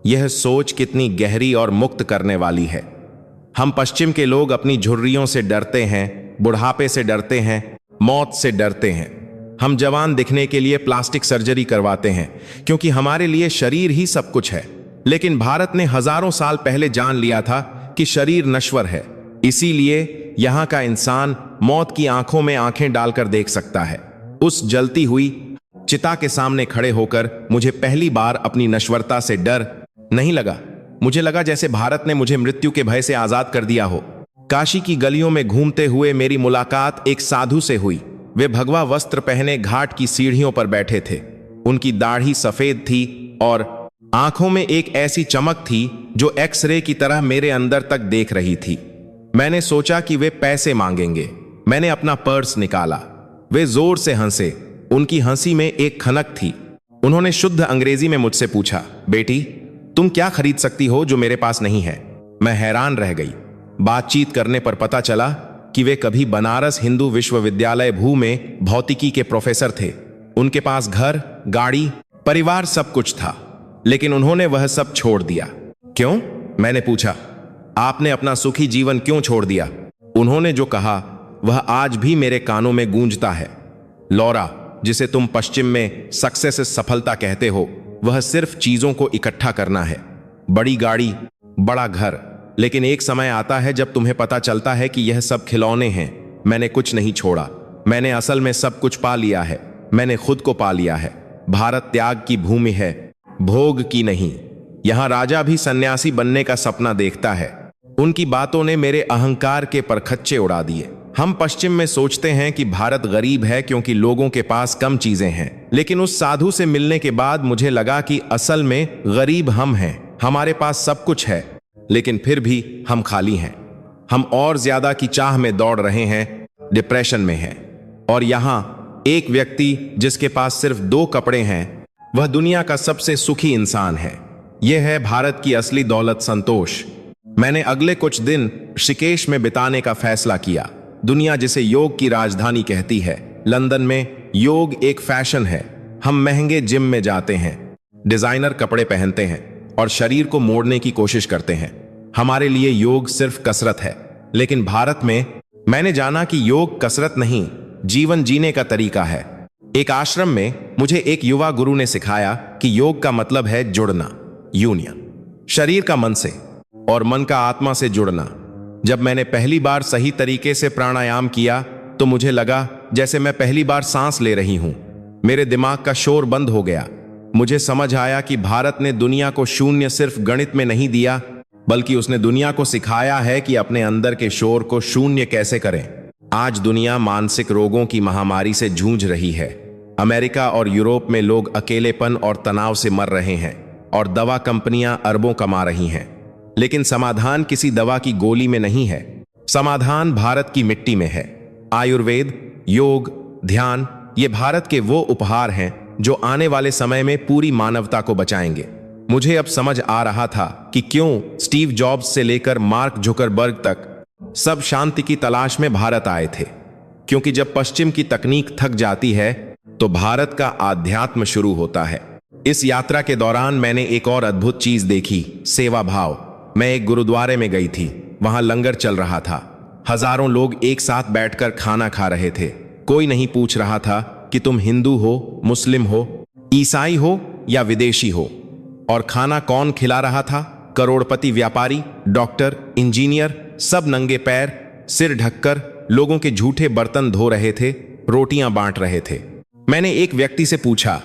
यह सोच कितनी गहरी और मुक्त करने वाली है। हम पश्चिम के लोग अपनी झुर्रियों से डरते हैं, बुढ़ापे से डरते हैं, मौत से डरते हैं। हम जवान दिखने के लिए प्लास्टिक सर्जरी करवाते हैं क्योंकि हमारे लिए शरीर ही सब कुछ है। लेकिन भारत ने हजारों साल पहले जान लिया था कि शरीर नश्वर है। इसीलिए यहाँ का इंसान मौत की आंखों में आंखें डालकर देख सकता है। उस जलती हुई चिता के सामने खड़े होकर मुझे पहली बार अपनी नश्वरता से डर नहीं लगा। मुझे लगा जैसे भारत ने मुझे मृत्यु के भय से आजाद कर दिया हो। काशी की गलियों में घूमते हुए मेरी मुलाकात एक साधु से हुई। वे भगवा वस्त्र पहने घाट की सीढ़ियों पर बैठे थे। उनकी दाढ़ी सफेद थी और आंखों में एक ऐसी चमक थी जो एक्सरे की तरह मेरे अंदर तक देख रही थी। मैंने सोचा कि वे पैसे मांगेंगे। मैंने अपना पर्स निकाला। वे जोर से हंसे। उनकी हंसी में एक खनक थी। उन्होंने शुद्ध अंग्रेजी में मुझसे पूछा, बेटी तुम क्या खरीद सकती हो जो मेरे पास नहीं है? मैं हैरान रह गई। बातचीत करने पर पता चला कि वे कभी बनारस हिंदू विश्वविद्यालय भू में भौतिकी के प्रोफेसर थे। उनके पास घर, गाड़ी, परिवार सब कुछ था, लेकिन उन्होंने वह सब छोड़ दिया। क्यों? मैंने पूछा। आपने अपना सुखी जीवन क्यों छोड़ दिया? उन्होंने जो कहा वह आज भी मेरे कानों में गूंजता है। लौरा, जिसे तुम पश्चिम में सक्सेस सफलता कहते हो, वह सिर्फ चीजों को इकट्ठा करना है। बड़ी गाड़ी, बड़ा घर, लेकिन एक समय आता है जब तुम्हें पता चलता है कि यह सब खिलौने हैं। मैंने कुछ नहीं छोड़ा। मैंने असल में सब कुछ पा लिया है। मैंने खुद को पा लिया है। भारत त्याग की भूमि है, भोग की नहीं। यहां राजा भी सन्यासी बनने का सपना देखता है। उनकी बातों ने मेरे अहंकार के परखच्चे उड़ा दिए। हम पश्चिम में सोचते हैं कि भारत गरीब है क्योंकि लोगों के पास कम चीजें हैं, लेकिन उस साधु से मिलने के बाद मुझे लगा कि असल में गरीब हम हैं। हमारे पास सब कुछ है, लेकिन फिर भी हम खाली हैं। हम और ज्यादा की चाह में दौड़ रहे हैं, डिप्रेशन में हैं। और यहां एक व्यक्ति जिसके पास सिर्फ 2 कपड़े हैं, वह दुनिया का सबसे सुखी इंसान है। यह है भारत की असली दौलत, संतोष। मैंने अगले कुछ दिन ऋषिकेश में बिताने का फैसला किया। दुनिया जिसे योग की राजधानी कहती है, लंदन में योग एक फैशन है। हम महंगे जिम में जाते हैं, डिजाइनर कपड़े पहनते हैं और शरीर को मोड़ने की कोशिश करते हैं। हमारे लिए योग सिर्फ कसरत है। लेकिन भारत में मैंने जाना कि योग कसरत नहीं, जीवन जीने का तरीका है। एक आश्रम में मुझे एक युवा गुरु ने सिखाया कि योग का मतलब है जुड़ना, यूनियन, शरीर का मन से और मन का आत्मा से जुड़ना। जब मैंने पहली बार सही तरीके से प्राणायाम किया तो मुझे लगा जैसे मैं पहली बार सांस ले रही हूं। मेरे दिमाग का शोर बंद हो गया। मुझे समझ आया कि भारत ने दुनिया को शून्य सिर्फ गणित में नहीं दिया, बल्कि उसने दुनिया को सिखाया है कि अपने अंदर के शोर को शून्य कैसे करें। आज दुनिया मानसिक रोगों की महामारी से जूझ रही है। अमेरिका और यूरोप में लोग अकेलेपन और तनाव से मर रहे हैं और दवा कंपनियां अरबों कमा रही हैं। लेकिन समाधान किसी दवा की गोली में नहीं है। समाधान भारत की मिट्टी में है। आयुर्वेद, योग, ध्यान, ये भारत के वो उपहार हैं जो आने वाले समय में पूरी मानवता को बचाएंगे। मुझे अब समझ आ रहा था कि क्यों स्टीव जॉब्स से लेकर मार्क जुकरबर्ग तक सब शांति की तलाश में भारत आए थे। क्योंकि जब पश्चिम की तकनीक थक जाती है तो भारत का आध्यात्म शुरू होता है। इस यात्रा के दौरान मैंने एक और अद्भुत चीज देखी, सेवा भाव। मैं एक गुरुद्वारे में गई थी। वहां लंगर चल रहा था। हजारों लोग एक साथ बैठकर खाना खा रहे थे। कोई नहीं पूछ रहा था कि तुम हिंदू हो, मुस्लिम हो, ईसाई हो या विदेशी हो। और खाना कौन खिला रहा था? करोड़पति व्यापारी, डॉक्टर, इंजीनियर, सब नंगे पैर, सिर ढककर लोगों के झूठे बर्तन धो रहे थे, रोटियां बांट रहे थे। मैंने एक व्यक्ति से पूछा,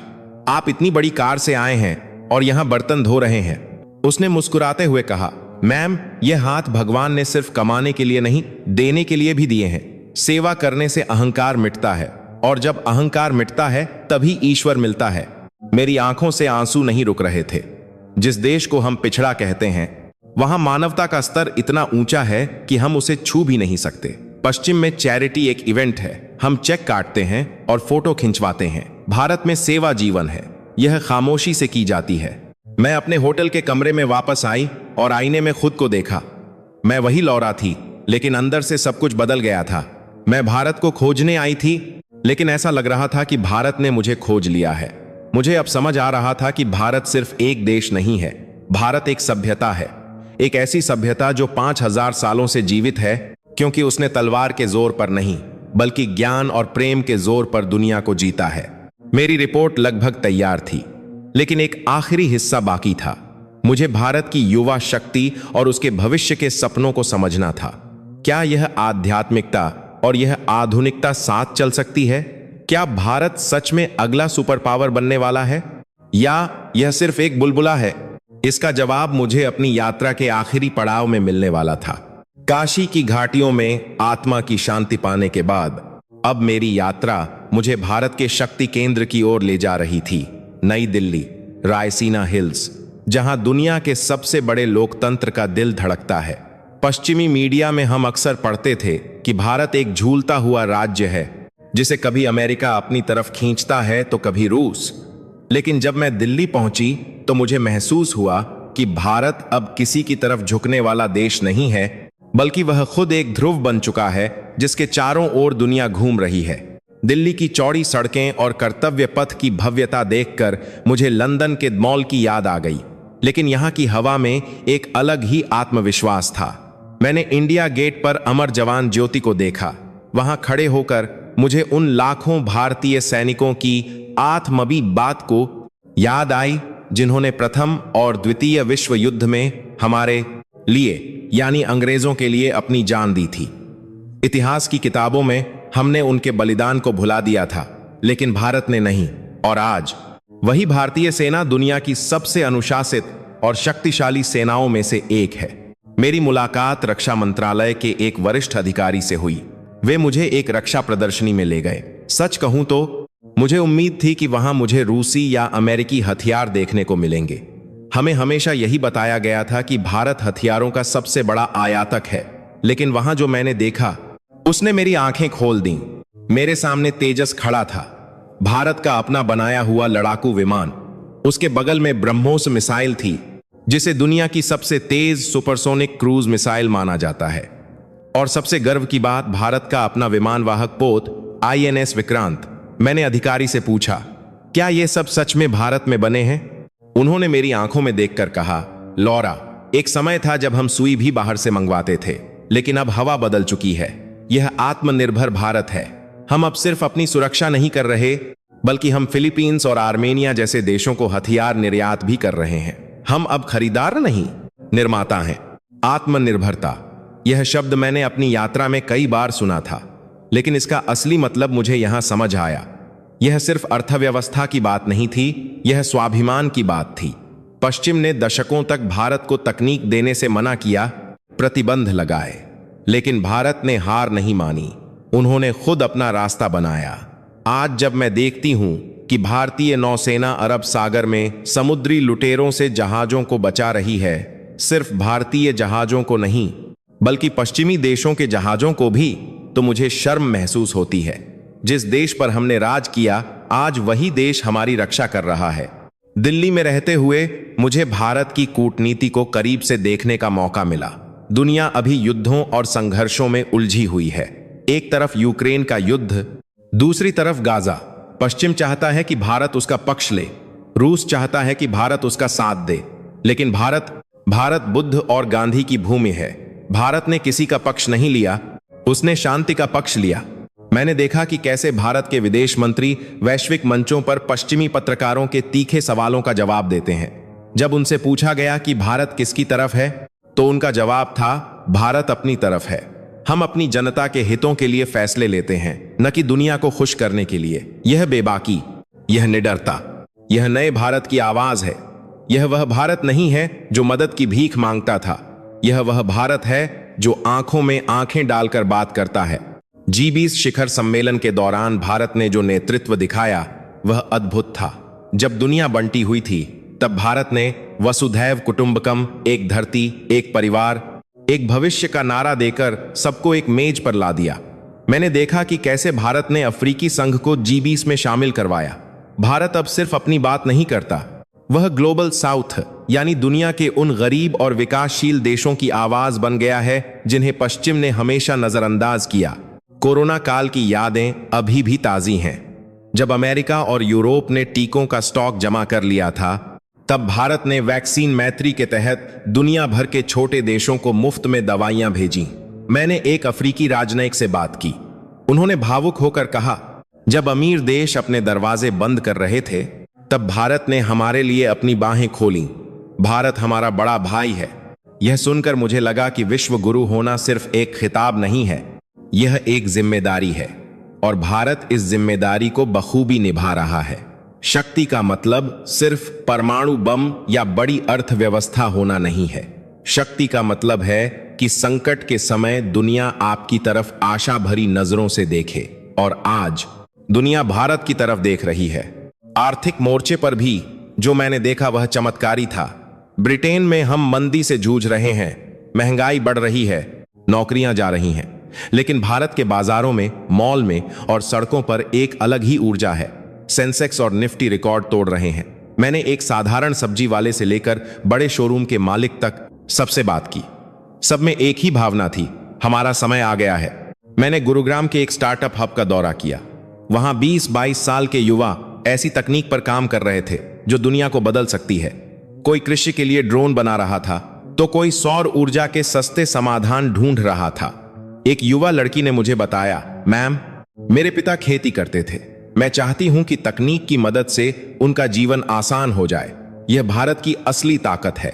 आप इतनी बड़ी कार से आए हैं और यहां बर्तन धो रहे हैं? उसने मुस्कुराते हुए कहा, मैम, यह हाथ भगवान ने सिर्फ कमाने के लिए नहीं, देने के लिए भी दिए हैं। सेवा करने से अहंकार मिटता है और जब अहंकार मिटता है तभी ईश्वर मिलता है। मेरी आंखों से आंसू नहीं रुक रहे थे। जिस देश को हम पिछड़ा कहते हैं, वहां मानवता का स्तर इतना ऊंचा है कि हम उसे छू भी नहीं सकते। पश्चिम में चैरिटी एक इवेंट है। हम चेक काटते हैं और फोटो खिंचवाते हैं। भारत में सेवा जीवन है। यह खामोशी से की जाती है। मैं अपने होटल के कमरे में वापस आई और आईने में खुद को देखा। मैं वही लौरा थी, लेकिन अंदर से सब कुछ बदल गया था। मैं भारत को खोजने आई थी, लेकिन ऐसा लग रहा था कि भारत ने मुझे खोज लिया है। मुझे अब समझ आ रहा था कि भारत सिर्फ एक देश नहीं है। भारत एक सभ्यता है। एक ऐसी सभ्यता जो 5000 सालों से जीवित है, क्योंकि उसने तलवार के जोर पर नहीं, बल्कि ज्ञान और प्रेम के जोर पर दुनिया को जीता है। मेरी रिपोर्ट लगभग तैयार थी, लेकिन एक आखिरी हिस्सा बाकी था। मुझे भारत की युवा शक्ति और उसके भविष्य के सपनों को समझना था। क्या यह आध्यात्मिकता और यह आधुनिकता साथ चल सकती है? क्या भारत सच में अगला सुपर पावर बनने वाला है, या यह सिर्फ एक बुलबुला है? इसका जवाब मुझे अपनी यात्रा के आखिरी पड़ाव में मिलने वाला था। काशी की घाटियों में आत्मा की शांति पाने के बाद अब मेरी यात्रा मुझे भारत के शक्ति केंद्र की ओर ले जा रही थी। नई दिल्ली, रायसीना हिल्स, जहां दुनिया के सबसे बड़े लोकतंत्र का दिल धड़कता है। पश्चिमी मीडिया में हम अक्सर पढ़ते थे कि भारत एक झूलता हुआ राज्य है जिसे कभी अमेरिका अपनी तरफ खींचता है तो कभी रूस। लेकिन जब मैं दिल्ली पहुंची तो मुझे महसूस हुआ कि भारत अब किसी की तरफ झुकने वाला देश नहीं है, बल्कि वह खुद एक ध्रुव बन चुका है जिसके चारों ओर दुनिया घूम रही है। दिल्ली की चौड़ी सड़कें और कर्तव्य पथ की भव्यता देखकर मुझे लंदन के मॉल की याद आ गई, लेकिन यहाँ की हवा में एक अलग ही आत्मविश्वास था। मैंने इंडिया गेट पर अमर जवान ज्योति को देखा। वहां खड़े होकर मुझे उन लाखों भारतीय सैनिकों की आत्मबी बात को याद आई जिन्होंने प्रथम और द्वितीय विश्व युद्ध में हमारे लिए यानी अंग्रेजों के लिए अपनी जान दी थी। इतिहास की किताबों में हमने उनके बलिदान को भुला दिया था, लेकिन भारत ने नहीं। और आज वही भारतीय सेना दुनिया की सबसे अनुशासित और शक्तिशाली सेनाओं में से एक है। मेरी मुलाकात रक्षा मंत्रालय के एक वरिष्ठ अधिकारी से हुई। वे मुझे एक रक्षा प्रदर्शनी में ले गए। सच कहूं तो मुझे उम्मीद थी कि वहां मुझे रूसी या अमेरिकी हथियार देखने को मिलेंगे। हमें हमेशा यही बताया गया था कि भारत हथियारों का सबसे बड़ा आयातक है, लेकिन वहां जो मैंने देखा उसने मेरी आंखें खोल दी। मेरे सामने तेजस खड़ा था, भारत का अपना बनाया हुआ लड़ाकू विमान। उसके बगल में ब्रह्मोस मिसाइल थी, जिसे दुनिया की सबसे तेज सुपरसोनिक क्रूज मिसाइल माना जाता है। और सबसे गर्व की बात, भारत का अपना विमान वाहक पोत INS विक्रांत। मैंने अधिकारी से पूछा, क्या ये सब सच में भारत में बने हैं? उन्होंने मेरी आंखों में देखकर कहा, लौरा, एक समय था जब हम सुई भी बाहर से मंगवाते थे, लेकिन अब हवा बदल चुकी है। यह आत्मनिर्भर भारत है। हम अब सिर्फ अपनी सुरक्षा नहीं कर रहे, बल्कि हम फिलीपींस और आर्मेनिया जैसे देशों को हथियार निर्यात भी कर रहे हैं। हम अब खरीदार नहीं, निर्माता हैं। आत्मनिर्भरता, यह शब्द मैंने अपनी यात्रा में कई बार सुना था, लेकिन इसका असली मतलब मुझे यहां समझ आया। यह सिर्फ अर्थव्यवस्था की बात नहीं थी, यह स्वाभिमान की बात थी। पश्चिम ने दशकों तक भारत को तकनीक देने से मना किया, प्रतिबंध लगाए, लेकिन भारत ने हार नहीं मानी। उन्होंने खुद अपना रास्ता बनाया। आज जब मैं देखती हूं कि भारतीय नौसेना अरब सागर में समुद्री लुटेरों से जहाजों को बचा रही है, सिर्फ भारतीय जहाजों को नहीं बल्कि पश्चिमी देशों के जहाजों को भी, तो मुझे शर्म महसूस होती है। जिस देश पर हमने राज किया, आज वही देश हमारी रक्षा कर रहा है। दिल्ली में रहते हुए मुझे भारत की कूटनीति को करीब से देखने का मौका मिला। दुनिया अभी युद्धों और संघर्षों में उलझी हुई है। एक तरफ यूक्रेन का युद्ध, दूसरी तरफ गाजा। पश्चिम चाहता है कि भारत उसका पक्ष ले, रूस चाहता है कि भारत उसका साथ दे, लेकिन भारत बुद्ध और गांधी की भूमि है। भारत ने किसी का पक्ष नहीं लिया, उसने शांति का पक्ष लिया। मैंने देखा कि कैसे भारत के विदेश मंत्री वैश्विक मंचों पर पश्चिमी पत्रकारों के तीखे सवालों का जवाब देते हैं। जब उनसे पूछा गया कि भारत किसकी तरफ है, तो उनका जवाब था, भारत अपनी तरफ है। हम अपनी जनता के हितों के लिए फैसले लेते हैं, न कि दुनिया को खुश करने के लिए। यह बेबाकी, यह निडरता, यह नए भारत की आवाज है। यह वह भारत नहीं है जो मदद की भीख मांगता था। यह वह भारत है जो आंखों में आंखें डालकर बात करता है। G20 शिखर सम्मेलन के दौरान भारत ने जो नेतृत्व दिखाया, वह अद्भुत था। जब दुनिया बंटी हुई थी, तब भारत ने वसुधैव कुटुंबकम, एक धरती, एक परिवार, एक भविष्य का नारा देकर सबको एक मेज पर ला दिया। मैंने देखा कि कैसे भारत ने अफ्रीकी संघ को G20 में शामिल करवाया। भारत अब सिर्फ अपनी बात नहीं करता, वह ग्लोबल साउथ यानी दुनिया के उन गरीब और विकासशील देशों की आवाज बन गया है जिन्हें पश्चिम ने हमेशा नजरअंदाज किया। कोरोना काल की यादें अभी भी ताजी हैं। जब अमेरिका और यूरोप ने टीकों का स्टॉक जमा कर लिया था, तब भारत ने वैक्सीन मैत्री के तहत दुनिया भर के छोटे देशों को मुफ्त में दवाइयां भेजी। मैंने एक अफ्रीकी राजनयिक से बात की। उन्होंने भावुक होकर कहा, जब अमीर देश अपने दरवाजे बंद कर रहे थे, तब भारत ने हमारे लिए अपनी बाहें खोली। भारत हमारा बड़ा भाई है। यह सुनकर मुझे लगा कि विश्व गुरु होना सिर्फ एक खिताब नहीं है, यह एक जिम्मेदारी है और भारत इस जिम्मेदारी को बखूबी निभा रहा है। शक्ति का मतलब सिर्फ परमाणु बम या बड़ी अर्थव्यवस्था होना नहीं है। शक्ति का मतलब है कि संकट के समय दुनिया आपकी तरफ आशा भरी नजरों से देखे, और आज दुनिया भारत की तरफ देख रही है। आर्थिक मोर्चे पर भी जो मैंने देखा वह चमत्कारी था। ब्रिटेन में हम मंदी से जूझ रहे हैं, महंगाई बढ़ रही है, नौकरियां जा रही हैं, लेकिन भारत के बाजारों में, मॉल में और सड़कों पर एक अलग ही ऊर्जा है। सेंसेक्स और निफ्टी रिकॉर्ड तोड़ रहे हैं। मैंने एक साधारण सब्जी वाले से लेकर बड़े शोरूम के मालिक तक सबसे बात की। सब में एक ही भावना थी, हमारा समय आ गया है। मैंने गुरुग्राम के एक स्टार्टअप हब का दौरा किया। वहां 20-22 साल के युवा ऐसी तकनीक पर काम कर रहे थे जो दुनिया को बदल सकती है। कोई कृषि के लिए ड्रोन बना रहा था, तो कोई सौर ऊर्जा के सस्ते समाधान ढूंढ रहा था। एक युवा लड़की ने मुझे बताया, मैम, मेरे पिता खेती करते थे। मैं चाहती हूं कि तकनीक की मदद से उनका जीवन आसान हो जाए। यह भारत की असली ताकत है।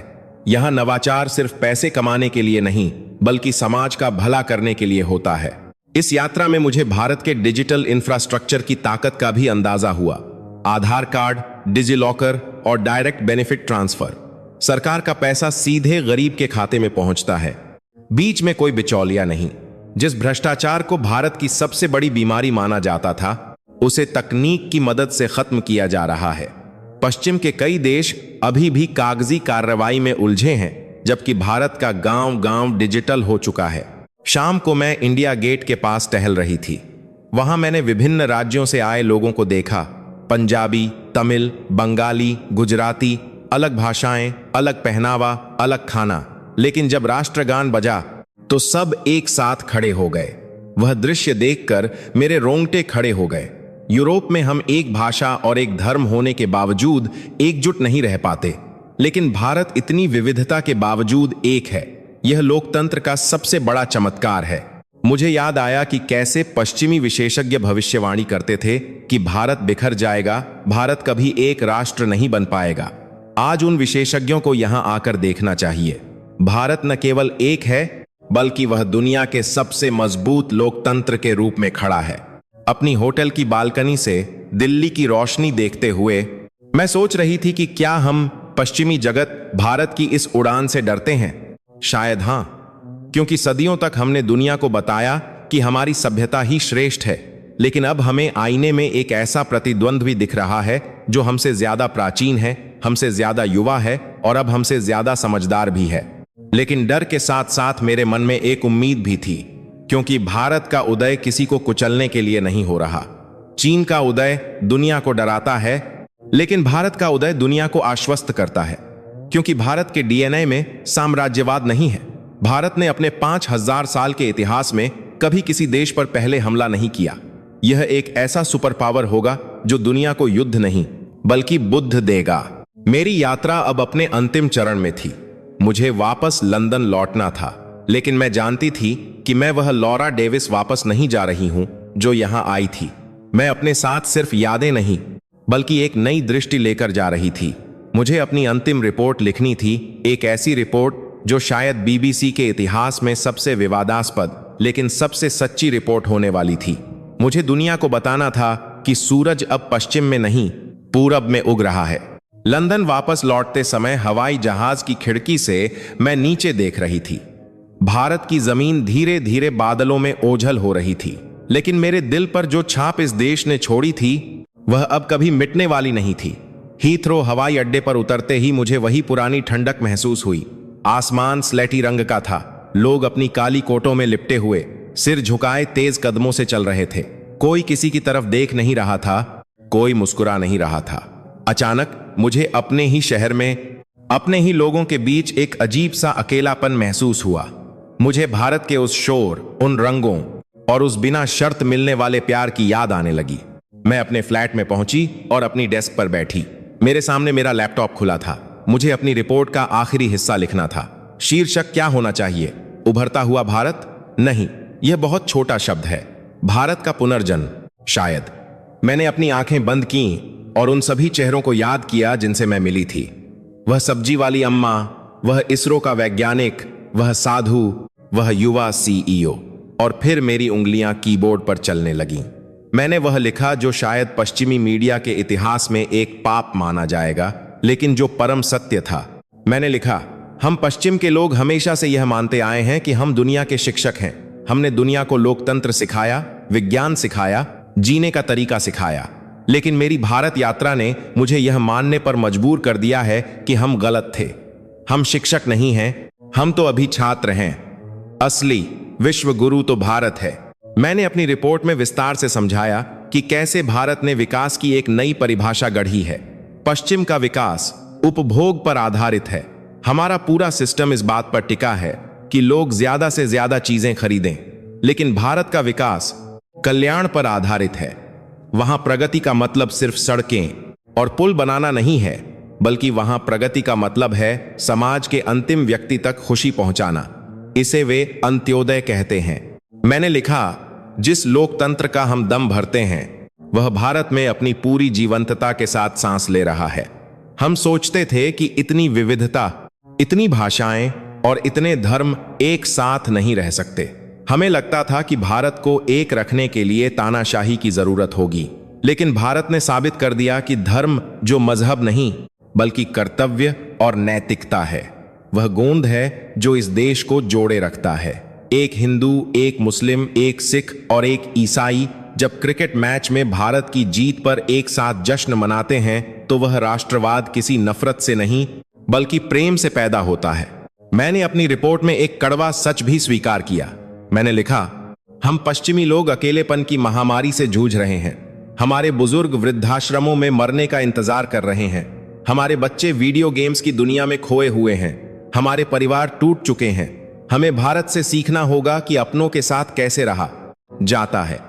यहां नवाचार सिर्फ पैसे कमाने के लिए नहीं, बल्कि समाज का भला करने के लिए होता है। इस यात्रा में मुझे भारत के डिजिटल इंफ्रास्ट्रक्चर की ताकत का भी अंदाजा हुआ। आधार कार्ड, डिजिलॉकर और डायरेक्ट बेनिफिट ट्रांसफर। सरकार का पैसा सीधे गरीब के खाते में पहुंचता है, बीच में कोई बिचौलिया नहीं। जिस भ्रष्टाचार को भारत की सबसे बड़ी बीमारी माना जाता था, उसे तकनीक की मदद से खत्म किया जा रहा है। पश्चिम के कई देश अभी भी कागजी कार्रवाई में उलझे हैं, जबकि भारत का गांव-गांव डिजिटल हो चुका है। शाम को मैं इंडिया गेट के पास टहल रही थी। वहां मैंने विभिन्न राज्यों से आए लोगों को देखा। पंजाबी, तमिल, बंगाली, गुजराती, अलग भाषाएं, अलग पहनावा, अलग खाना, लेकिन जब राष्ट्रगान बजा तो सब एक साथ खड़े हो गए। वह दृश्य देखकर मेरे रोंगटे खड़े हो गए। यूरोप में हम एक भाषा और एक धर्म होने के बावजूद एकजुट नहीं रह पाते, लेकिन भारत इतनी विविधता के बावजूद एक है। यह लोकतंत्र का सबसे बड़ा चमत्कार है। मुझे याद आया कि कैसे पश्चिमी विशेषज्ञ भविष्यवाणी करते थे कि भारत बिखर जाएगा, भारत कभी एक राष्ट्र नहीं बन पाएगा। आज उन विशेषज्ञों को यहां आकर देखना चाहिए। भारत न केवल एक है, बल्कि वह दुनिया के सबसे मजबूत लोकतंत्र के रूप में खड़ा है। अपनी होटल की बालकनी से दिल्ली की रोशनी देखते हुए मैं सोच रही थी कि क्या हम पश्चिमी जगत भारत की इस उड़ान से डरते हैं? शायद हां, क्योंकि सदियों तक हमने दुनिया को बताया कि हमारी सभ्यता ही श्रेष्ठ है। लेकिन अब हमें आईने में एक ऐसा प्रतिद्वंद भी दिख रहा है जो हमसे ज्यादा प्राचीन है, हमसे ज्यादा युवा है और अब हमसे ज्यादा समझदार भी है। लेकिन डर के साथ साथ मेरे मन में एक उम्मीद भी थी, क्योंकि भारत का उदय किसी को कुचलने के लिए नहीं हो रहा। चीन का उदय दुनिया को डराता है, लेकिन भारत का उदय दुनिया को आश्वस्त करता है, क्योंकि भारत के डीएनए में साम्राज्यवाद नहीं है। भारत ने अपने 5000 साल के इतिहास में कभी किसी देश पर पहले हमला नहीं किया। यह एक ऐसा सुपर पावर होगा जो दुनिया को युद्ध नहीं, बल्कि बुद्ध देगा। मेरी यात्रा अब अपने अंतिम चरण में थी। मुझे वापस लंदन लौटना था, लेकिन मैं जानती थी कि मैं वह लॉरा डेविस वापस नहीं जा रही हूं जो यहां आई थी। मैं अपने साथ सिर्फ यादें नहीं, बल्कि एक नई दृष्टि लेकर जा रही थी। मुझे अपनी अंतिम रिपोर्ट लिखनी थी, एक ऐसी रिपोर्ट जो शायद बीबीसी के इतिहास में सबसे विवादास्पद लेकिन सबसे सच्ची रिपोर्ट होने वाली थी। मुझे दुनिया को बताना था कि सूरज अब पश्चिम में नहीं, पूरब में उग रहा है। लंदन वापस लौटते समय हवाई जहाज की खिड़की से मैं नीचे देख रही थी। भारत की जमीन धीरे धीरे बादलों में ओझल हो रही थी, लेकिन मेरे दिल पर जो छाप इस देश ने छोड़ी थी वह अब कभी मिटने वाली नहीं थी। हीथ्रो हवाई अड्डे पर उतरते ही मुझे वही पुरानी ठंडक महसूस हुई। आसमान स्लेटी रंग का था। लोग अपनी काली कोटों में लिपटे हुए, सिर झुकाए तेज कदमों से चल रहे थे। कोई किसी की तरफ देख नहीं रहा था, कोई मुस्कुरा नहीं रहा था। अचानक मुझे अपने ही शहर में, अपने ही लोगों के बीच एक अजीब सा अकेलापन महसूस हुआ। मुझे भारत के उस शोर, उन रंगों और उस बिना शर्त मिलने वाले प्यार की याद आने लगी। मैं अपने फ्लैट में पहुंची और अपनी डेस्क पर बैठी। मेरे सामने मेरा लैपटॉप खुला था। मुझे अपनी रिपोर्ट का आखिरी हिस्सा लिखना था। शीर्षक क्या होना चाहिए? उभरता हुआ भारत? नहीं, यह बहुत छोटा शब्द है। भारत का पुनर्जन्म, शायद। मैंने अपनी आंखें बंद की और उन सभी चेहरों को याद किया जिनसे मैं मिली थी। वह सब्जी वाली अम्मा, वह इसरो का वैज्ञानिक, वह साधु, वह युवा सीईओ। और फिर मेरी उंगलियां कीबोर्ड पर चलने लगीं। मैंने वह लिखा जो शायद पश्चिमी मीडिया के इतिहास में एक पाप माना जाएगा, लेकिन जो परम सत्य था। मैंने लिखा, हम पश्चिम के लोग हमेशा से यह मानते आए हैं कि हम दुनिया के शिक्षक हैं। हमने दुनिया को लोकतंत्र सिखाया, विज्ञान सिखाया, जीने का तरीका सिखाया। लेकिन मेरी भारत यात्रा ने मुझे यह मानने पर मजबूर कर दिया है कि हम गलत थे। हम शिक्षक नहीं हैं, हम तो अभी छात्र हैं। असली विश्व गुरु तो भारत है। मैंने अपनी रिपोर्ट में विस्तार से समझाया कि कैसे भारत ने विकास की एक नई परिभाषा गढ़ी है। पश्चिम का विकास उपभोग पर आधारित है। हमारा पूरा सिस्टम इस बात पर टिका है कि लोग ज्यादा से ज्यादा चीजें खरीदें। लेकिन भारत का विकास कल्याण पर आधारित है। वहां प्रगति का मतलब सिर्फ सड़कें और पुल बनाना नहीं है, बल्कि वहां प्रगति का मतलब है समाज के अंतिम व्यक्ति तक खुशी पहुंचाना। इसे वे अंत्योदय कहते हैं। मैंने लिखा, जिस लोकतंत्र का हम दम भरते हैं वह भारत में अपनी पूरी जीवंतता के साथ सांस ले रहा है। हम सोचते थे कि इतनी विविधता, इतनी भाषाएं और इतने धर्म एक साथ नहीं रह सकते। हमें लगता था कि भारत को एक रखने के लिए तानाशाही की जरूरत होगी। लेकिन भारत ने साबित कर दिया कि धर्म जो मजहब नहीं बल्कि कर्तव्य और नैतिकता है, वह गोंद है जो इस देश को जोड़े रखता है। एक हिंदू, एक मुस्लिम, एक सिख और एक ईसाई जब क्रिकेट मैच में भारत की जीत पर एक साथ जश्न मनाते हैं तो वह राष्ट्रवाद किसी नफरत से नहीं बल्कि प्रेम से पैदा होता है। मैंने अपनी रिपोर्ट में एक कड़वा सच भी स्वीकार किया। मैंने लिखा, हम पश्चिमी लोग अकेलेपन की महामारी से जूझ रहे हैं। हमारे बुजुर्ग वृद्धाश्रमों में मरने का इंतजार कर रहे हैं। हमारे बच्चे वीडियो गेम्स की दुनिया में खोए हुए हैं। हमारे परिवार टूट चुके हैं। हमें भारत से सीखना होगा कि अपनों के साथ कैसे रहा जाता है।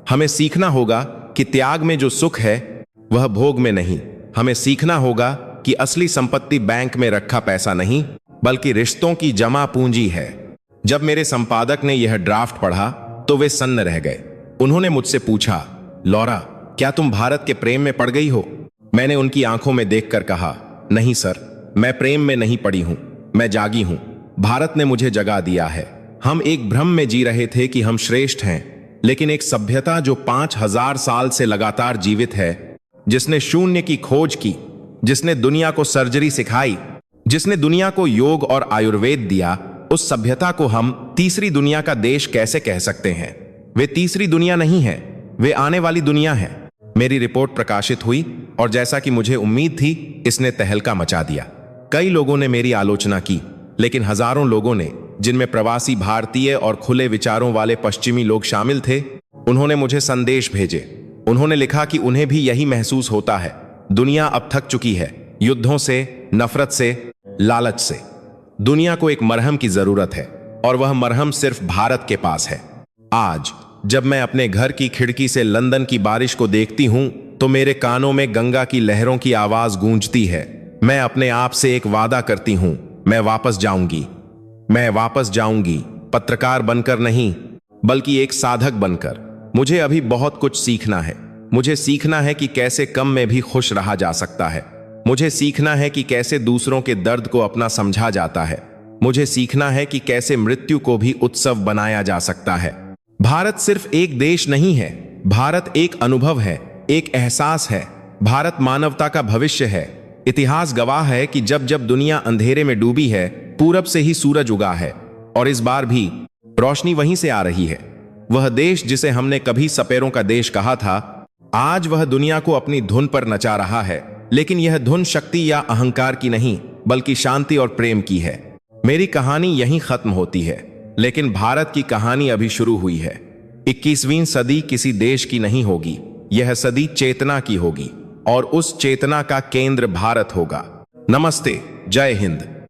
हमें सीखना होगा कि त्याग में जो सुख है वह भोग में नहीं। हमें सीखना होगा कि असली संपत्ति बैंक में रखा पैसा नहीं बल्कि रिश्तों की जमा पूंजी है। जब मेरे संपादक ने यह ड्राफ्ट पढ़ा तो वे सन्न रह गए। उन्होंने मुझसे पूछा, लौरा, क्या तुम भारत के प्रेम में पड़ गई हो? मैंने उनकी आंखों में देखकर कहा, नहीं सर, मैं प्रेम में नहीं पड़ी हूं, मैं जागी हूं। भारत ने मुझे जगा दिया है। हम एक भ्रम में जी रहे थे कि हम श्रेष्ठ हैं, लेकिन एक सभ्यता जो 5000 साल से लगातार जीवित है, जिसने शून्य की खोज की, जिसने दुनिया को सर्जरी सिखाई, जिसने दुनिया को योग और आयुर्वेद दिया, उस सभ्यता को हम तीसरी दुनिया का देश कैसे कह सकते हैं? वे तीसरी दुनिया नहीं है, वे आने वाली दुनिया है। मेरी रिपोर्ट प्रकाशित हुई और जैसा कि मुझे उम्मीद थी, इसने तहलका मचा दिया। कई लोगों ने मेरी आलोचना की, लेकिन हजारों लोगों ने, जिनमें प्रवासी भारतीय और खुले विचारों वाले पश्चिमी लोग शामिल थे, उन्होंने मुझे संदेश भेजे। उन्होंने लिखा कि उन्हें भी यही महसूस होता है। दुनिया अब थक चुकी है, युद्धों से, नफरत से, लालच से। दुनिया को एक मरहम की जरूरत है और वह मरहम सिर्फ भारत के पास है। आज जब मैं अपने घर की खिड़की से लंदन की बारिश को देखती हूं तो मेरे कानों में गंगा की लहरों की आवाज गूंजती है। मैं अपने आप से एक वादा करती हूं, मैं वापस जाऊंगी। मैं वापस जाऊंगी, पत्रकार बनकर नहीं बल्कि एक साधक बनकर। मुझे अभी बहुत कुछ सीखना है। मुझे सीखना है कि कैसे कम में भी खुश रहा जा सकता है। मुझे सीखना है कि कैसे दूसरों के दर्द को अपना समझा जाता है। मुझे सीखना है कि कैसे मृत्यु को भी उत्सव बनाया जा सकता है। भारत सिर्फ एक देश नहीं है, भारत एक अनुभव है, एक एहसास है। भारत मानवता का भविष्य है। इतिहास गवाह है कि जब जब दुनिया अंधेरे में डूबी है, पूरब से ही सूरज उगा है और इस बार भी रोशनी वहीं से आ रही है। वह देश जिसे हमने कभी सपेरों का देश कहा था, आज वह दुनिया को अपनी धुन पर नचा रहा है। लेकिन यह धुन शक्ति या अहंकार की नहीं बल्कि शांति और प्रेम की है। मेरी कहानी यहीं खत्म होती है, लेकिन भारत की कहानी अभी शुरू हुई है। 21वीं सदी किसी देश की नहीं होगी, यह सदी चेतना की होगी और उस चेतना का केंद्र भारत होगा। नमस्ते, जय हिंद।